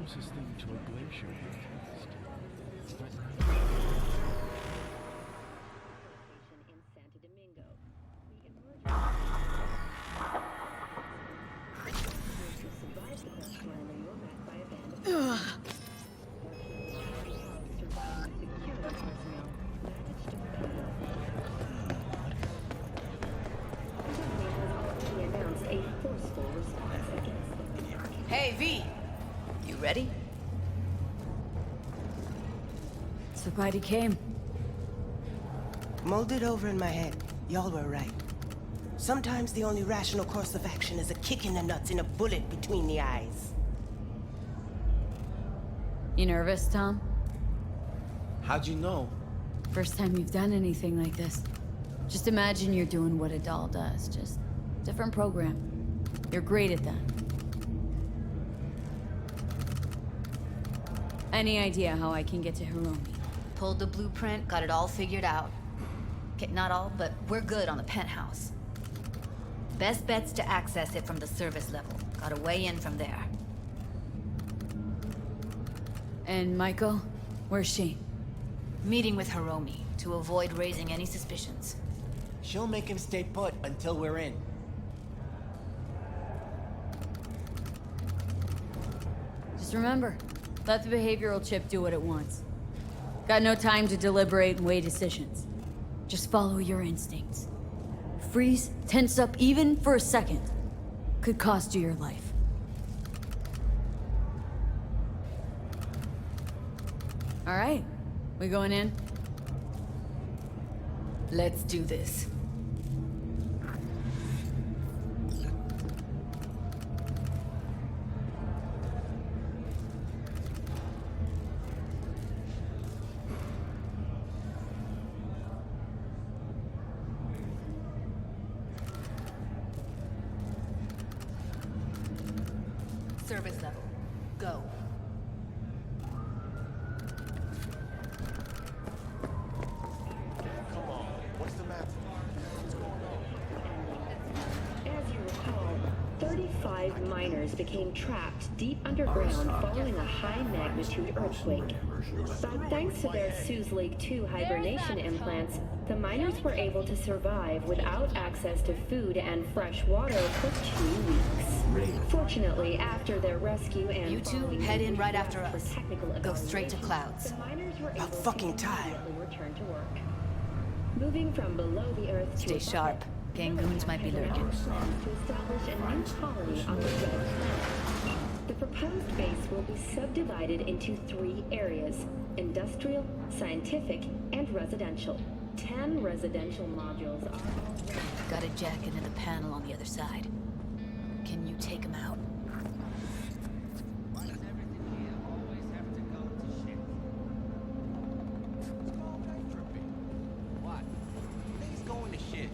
closest thing to a glacier we test. But in Santo Domingo. The emergency who survived the crash landing were met by a band of surviving security personnel managed to the company has already announced a forceful response against them. Hey, V! You ready? Somebody came. Mulled it over in my head. Y'all were right. Sometimes the only rational course of action is a kick in the nuts and a bullet between the eyes. You nervous, Tom? how'd you know? First time you've done anything like this. Just imagine you're doing what a doll does, just different program. You're great at that. Any idea how I can get to Hiromi? Pulled the blueprint, got it all figured out. Okay, not all, but we're good on the penthouse. Best bet's to access it from the service level. Got a way in from there. And Maiko? Where's she? Meeting with Hiromi to avoid raising any suspicions. She'll make him stay put until we're in. Just remember, let the behavioral chip do what it wants. Got no time to deliberate and weigh decisions. Just follow your instincts. Freeze, tense up even for a second. Could cost you your life. All right, we going in? Let's do this. Service level. Go. Come on, what's the matter? What's going on? As you recall, 35 miners became trapped deep underground following a high-magnitude earthquake. But thanks to their Sue's Lake 2 hibernation implants, the miners were able to survive without access to food and fresh water for 2 weeks. Fortunately, after their rescue and You two following head the in right request after for us. technical Go straight to evaluation, Clouds. the miners were About able fucking to time. immediately return to work. Moving from below the earth to Stay above sharp. it, Gangoons might be lurking. plans to establish a new colony on the red planet. The proposed base will be subdivided into 3 areas: industrial, scientific, and residential. 10 residential modules are already... Got a jack into the panel on the other side. Can you take him out? Why does everything here always have to go to shit? It's called night tripping. What? Things going to shit.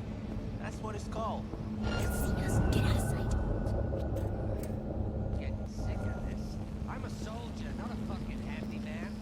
That's what it's called. Getting sick of this. I'm a soldier, not a fucking handyman.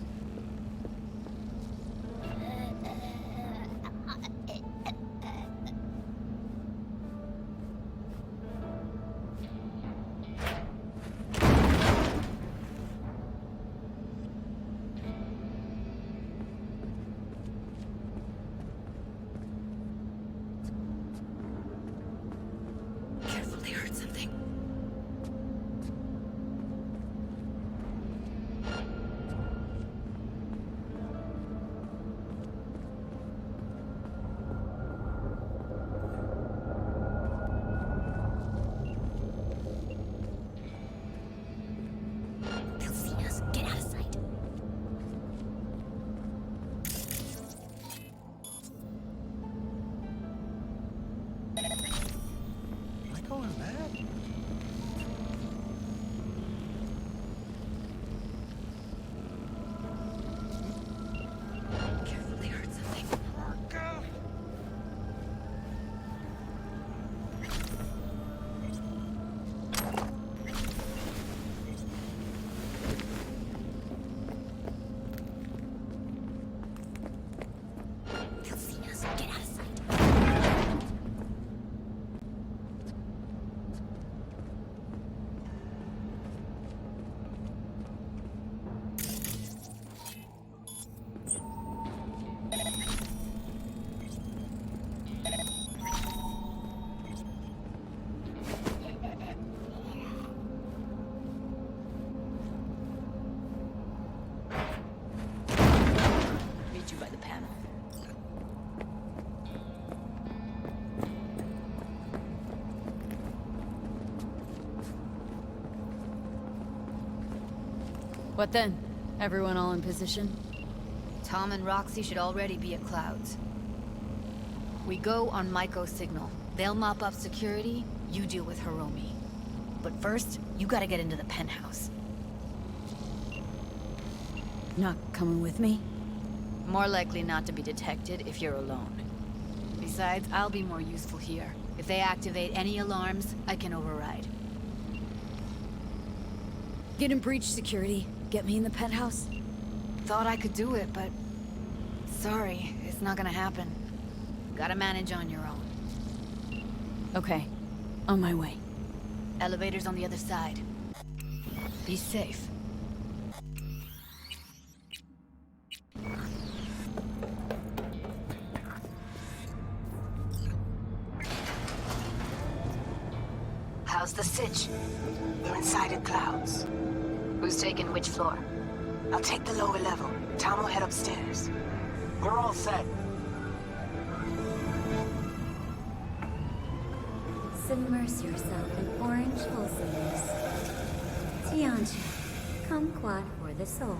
What then? Everyone all in position? Tom and Roxy should already be at Clouds. We go on Maiko's signal. They'll mop up security, you deal with Hiromi. But first, you gotta get into the penthouse. Not coming with me? More likely not to be detected if you're alone. Besides, I'll be more useful here. If they activate any alarms, I can override. Get in breach security. Get me in the penthouse. Thought I could do it, but... sorry, it's not gonna happen. Gotta manage on your own. Okay. On my way. Elevator's on the other side. Be safe. How's the sitch? We're inside at Clouds. Who's taking which floor? I'll take the lower level. Tom will head upstairs. We're all set. Submerge yourself in orange wholesomeness. Tiancha, kumquat for the soul.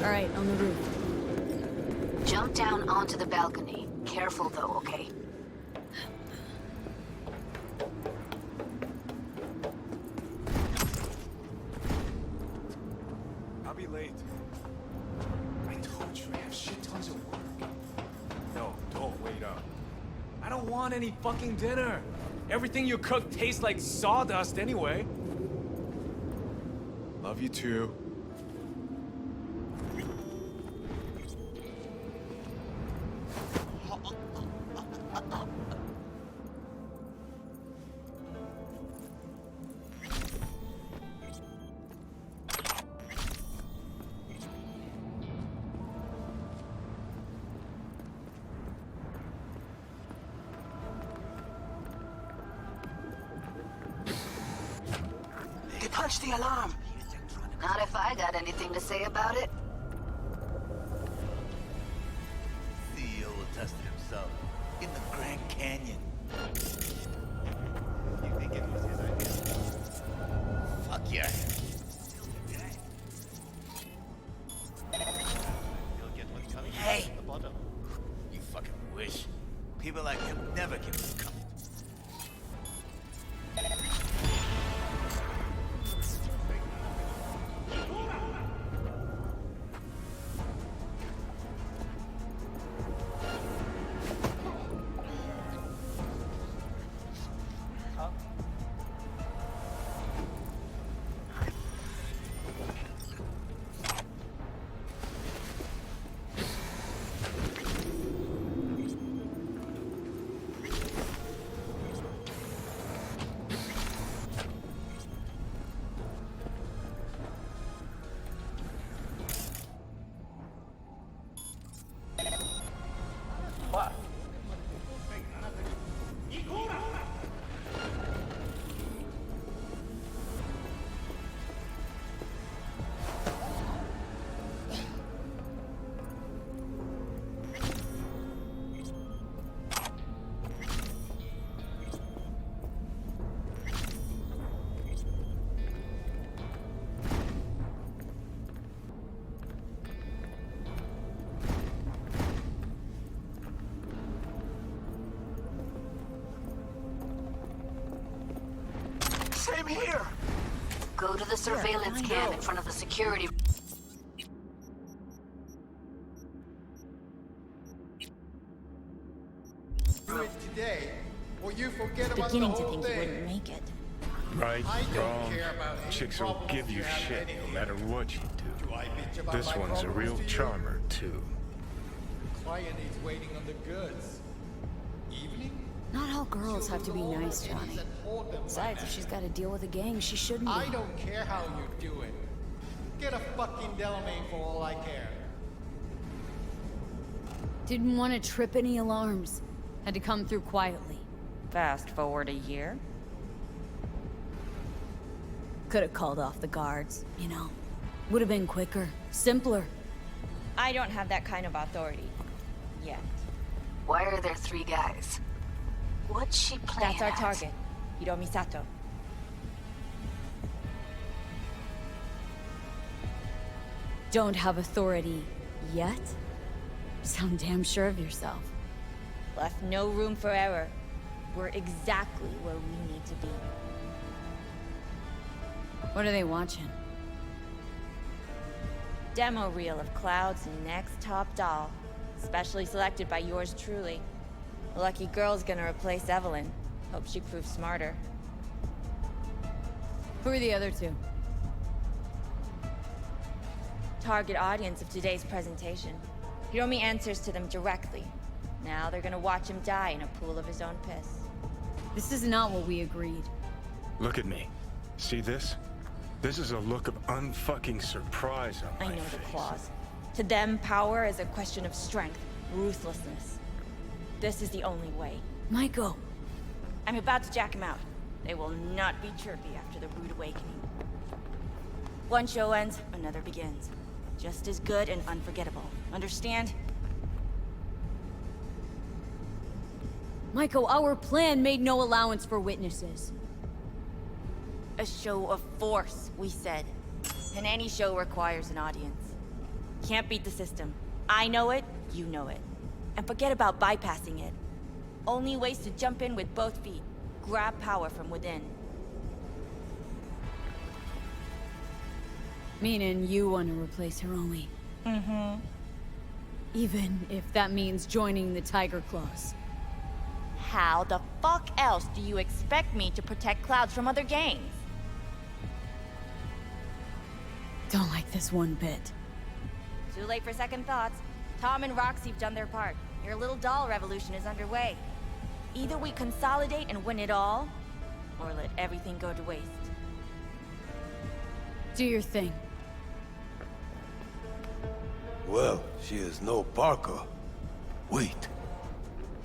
All right, on the roof. Jump down onto the balcony. Careful though, okay? I'll be late. I told you I have shit tons of work. No, don't wait up. I don't want any fucking dinner. Everything you cook tastes like sawdust anyway. Love you too. They punched the alarm. Not if I got anything to say about it. CEO tested himself in the Grand Canyon. You think it was his idea? Fuck yeah. He'll get what's coming. Hey. At the bottom. You fucking wish. People like him never get what's coming. Same here. Go to the surveillance cam in front of the security. Do it today, or you forget about the Beginning to whole think you thing. wouldn't make it. Right, I don't wrong. care about any Chicks will problems give you you have shit no anyway. matter what you do. Do I bitch about This my one's a problems real to you? charmer, too. Client is waiting on the goods. Evening? Not all girls have to be nice, Johnny. Besides, if she's got to deal with a gang, she shouldn't I be. don't care how you do it. Get a fucking Delamain for all I care. Didn't want to trip any alarms. Had to come through quietly. Fast forward a year. Could have called off the guards, you know. Would have been quicker, simpler. I don't have that kind of authority. Yet. Why are there 3 guys? What's she playing That's our at? target, Hiromi Sato. Don't have authority yet? Sound damn sure of yourself. Left no room for error. We're exactly where we need to be. What are they watching? Demo reel of Cloud's next top doll. Specially selected by yours truly. Lucky girl's gonna replace Evelyn. Hope she proves smarter. Who are the other two? Target audience of today's presentation. Hiromi answers to them directly. Now they're gonna watch him die in a pool of his own piss. This is not what we agreed. Look at me. See this? This is a look of unfucking surprise on my I know the face. Claws. To them, power is a question of strength, ruthlessness. This is the only way. Maiko! I'm about to jack him out. They will not be chirpy after the rude awakening. One show ends, another begins. Just as good and unforgettable. Understand? Maiko, our plan made no allowance for witnesses. A show of force, we said. And any show requires an audience. Can't beat the system. I know it, you know it. And forget about bypassing it. Only ways to jump in with both feet. Grab power from within. Meaning you want to replace Hiromi. Mm-hmm. Even if that means joining the Tyger Claws. How the fuck else do you expect me to protect Clouds from other gangs? Don't like this one bit. Too late for second thoughts. Tom and Roxy've done their part. Your little doll revolution is underway. Either we consolidate and win it all, or let everything go to waste. Do your thing. Well, she is no Parker. Wait.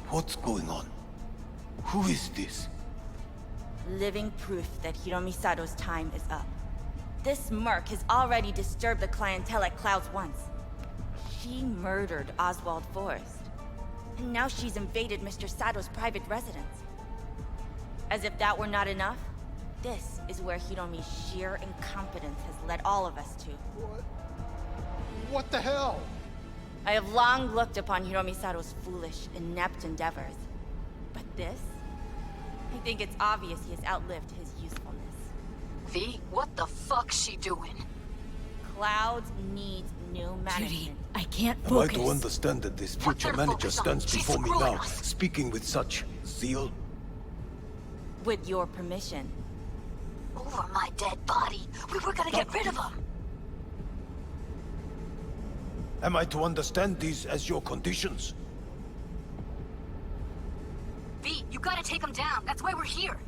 What's going on? Who is this? Living proof that Hiromi Sato's time is up. This merc has already disturbed the clientele at Clouds once. She murdered Oswald Forrest. And now she's invaded Mr. Sato's private residence. As if that were not enough, this is where Hiromi's sheer incompetence has led all of us to. What the hell? I have long looked upon Hiromi Sato's foolish, inept endeavors. But this? I think it's obvious he has outlived his usefulness. V, what the fuck's she doing? Clouds needs new management. Judy, I can't Am I focus. to understand that this future manager stands before me now, speaking with such zeal? With your permission. Over my dead body. We were gonna get rid of him. Am I to understand these as your conditions? V, you gotta take him down. That's why we're here.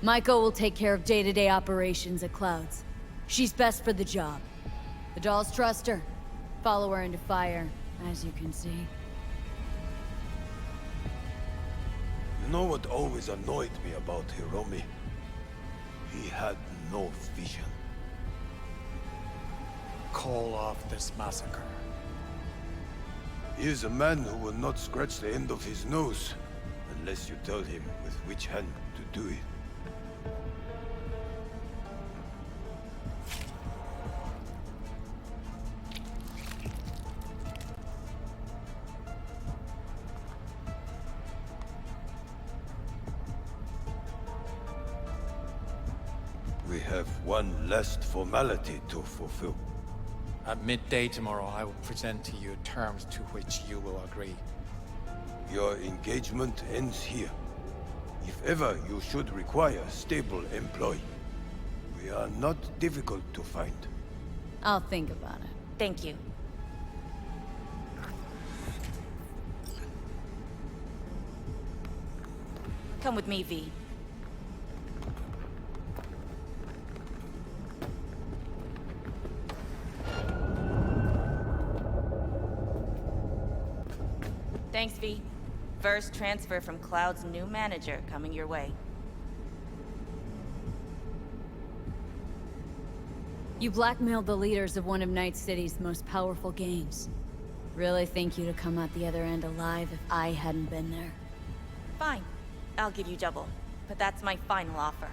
Maiko will take care of day-to-day operations at Clouds. She's best for the job. The dolls trust her. Follow her into fire, as you can see. You know what always annoyed me about Hiromi? He had no vision. Call off this massacre. He is a man who will not scratch the end of his nose, unless you tell him with which hand to do it. We have one last formality to fulfill. At midday tomorrow, I will present to you terms to which you will agree. Your engagement ends here. If ever you should require a stable employee, we are not difficult to find. I'll think about it. Thank you. Come with me, V. Thanks, V. First transfer from Cloud's new manager coming your way. You blackmailed the leaders of one of Night City's most powerful gangs. Really think you'd have come out the other end alive if I hadn't been there? Fine. I'll give you double. But that's my final offer.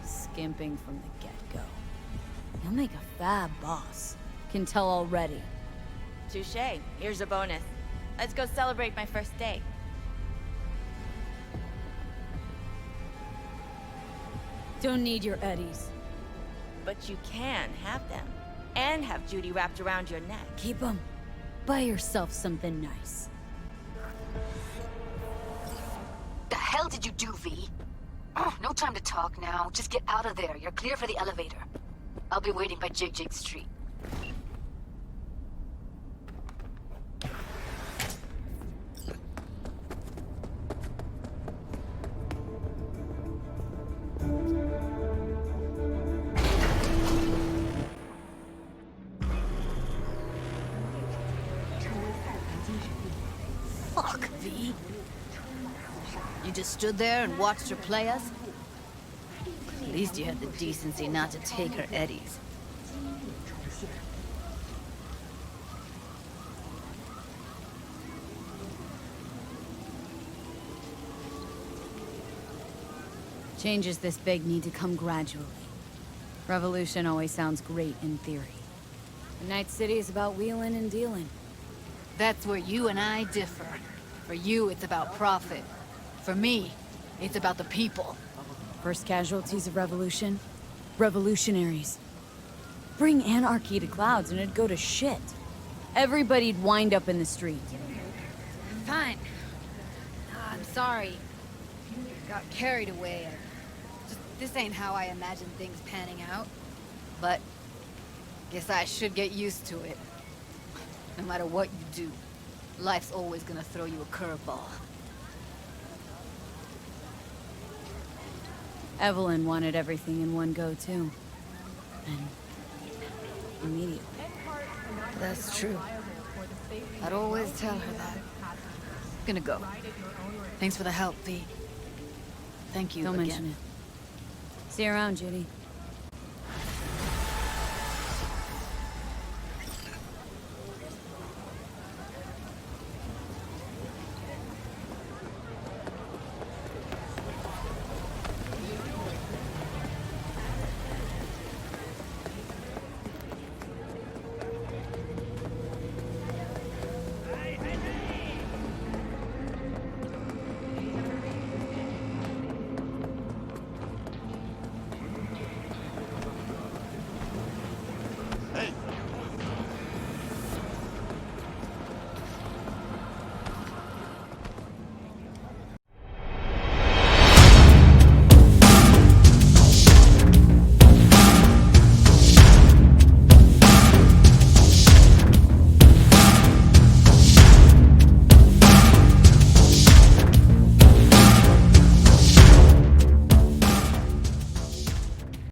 Skimping from the get-go. You'll make a fab boss. Can tell already. Touché. Here's a bonus. Let's go celebrate my first date. Don't need your eddies. But you can have them. And have Judy wrapped around your neck. Keep them. Buy yourself something nice. The hell did you do, V? Oh, no time to talk now. Just get out of there. You're clear for the elevator. I'll be waiting by Jig Street. Fuck, V. You just stood there and watched her play us? At least you had the decency not to take her eddies. Changes this big need to come gradually. Revolution always sounds great in theory. The Night City is about wheeling and dealing. That's where you and I differ. For you, it's about profit. For me, it's about the people. First casualties of revolution? Revolutionaries. Bring anarchy to Clouds and it'd go to shit. Everybody'd wind up in the street. Fine. I'm sorry. Got carried away. This ain't how I imagined things panning out. But guess I should get used to it. No matter what you do, life's always gonna throw you a curveball. Evelyn wanted everything in one go, too. And immediately. That's true. I'd always tell her that. Gonna go. Thanks for the help, V. Thank you Don't again. mention it. See you around, Judy.